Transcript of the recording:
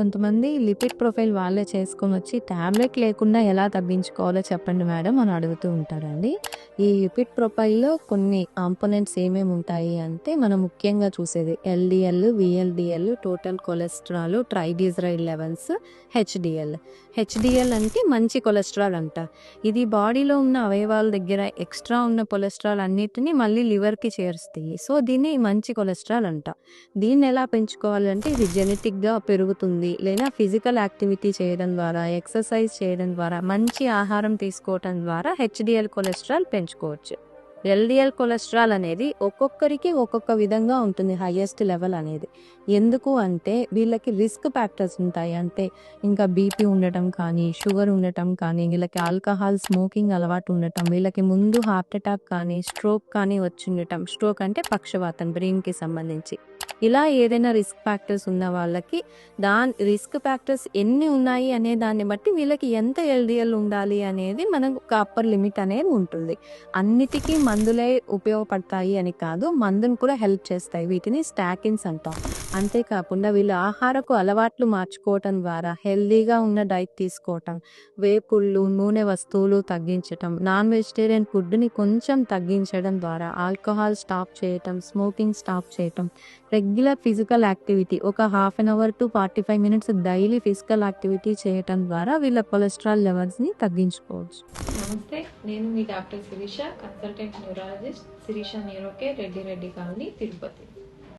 కొంతమంది lipid profile వాళ్ళే చేసుకొనొచ్చి tablet లేకుండా ఎలా తగ్గించుకోవాలో చెప్పండి మేడం అని అడుగుతూ ఉంటారండి. ఈ లిపిడ్ ప్రొఫైల్‌లో కొన్ని కాంపోనెంట్స్ ఏమేమి ఉంటాయి అంటే, మనం ముఖ్యంగా చూసేది LDL, VLDL, total cholesterol, triglyceride levels, HDL. HDL అంటే మంచి కొలెస్ట్రాల్ అంట. ఇది బాడీలో ఉన్న అవయవాల దగ్గర ఎక్స్ట్రా ఉన్న కొలెస్ట్రాల్ అన్నిటిని మళ్ళీ లివర్‌కి చేరుస్తాయి. సో, దీన్ని మంచి కొలెస్ట్రాల్ అంట. దీన్ని ఎలా పెంచుకోవాలంటే, ఇది జెనెటిక్‌గా పెరుగుతుంది. లేదా ఫిజికల్ యాక్టివిటీ చేయడం ద్వారా, ఎక్సర్సైజ్ చేయడం ద్వారా, మంచి ఆహారం తీసుకోవటం ద్వారా హెచ్‌డిఎల్ కొలెస్ట్రాల్ పెంచుకోవచ్చు. ఎల్‌డిఎల్ కొలెస్ట్రాల్ అనేది ఒక్కొక్కరికి ఒక్కొక్క విధంగా ఉంటుంది హైయెస్ట్ లెవెల్ అనేది. ఎందుకు అంటే వీళ్ళకి రిస్క్ ఫ్యాక్టర్స్ ఉంటాయి. అంటే ఇంకా బీపీ ఉండటం కానీ, షుగర్ ఉండటం కానీ, వీళ్ళకి ఆల్కహాల్, స్మోకింగ్ అలవాటు ఉండటం, వీళ్ళకి ముందు హార్ట్ అటాక్ కానీ, స్ట్రోక్ కానీ వచ్చుండటం. స్ట్రోక్ అంటే పక్షవాతం బ్రెయిన్‌కి సంబంధించి. ఇలా ఏదైనా రిస్క్ ఫ్యాక్టర్స్ ఉన్న వాళ్ళకి రిస్క్ ఫ్యాక్టర్స్ ఎన్ని ఉన్నాయి అనే దాన్ని బట్టి వీళ్ళకి ఎంత ఎల్‌డిఎల్ ఉండాలి అనేది మనకు ఒక అప్పర్ లిమిట్ అనేది ఉంటుంది. అన్నిటికీ మందులే ఉపయోగపడతాయి అని కాదు, మందును కూడా హెల్ప్ చేస్తాయి. వీటిని స్టాకిన్స్ అంటాం. అంతేకాకుండా వీళ్ళు ఆహారపు అలవాట్లు మార్చుకోవటం ద్వారా హెల్దీగా ఉన్న డైట్ తీసుకోవటం, వేపుళ్ళు, నూనె వస్తువులు తగ్గించటం, నాన్ వెజిటేరియన్ ఫుడ్‌ని కొంచెం తగ్గించడం ద్వారా, ఆల్కహాల్ స్టాప్ చేయటం, స్మోకింగ్ స్టాప్ చేయటం, రెగ్యులర్ ఫిజికల్ యాక్టివిటీ ఒక half an hour to 45 minutes daily physical activity చేయటం ద్వారా వీళ్ళ కొలెస్ట్రాల్ లెవెల్స్‌ని తగ్గించుకోవచ్చు. నమస్తే, నేను మీ doctor Shirisha, consultant neurologist, Shirisha neuro care, Reddy colony, Tirupati.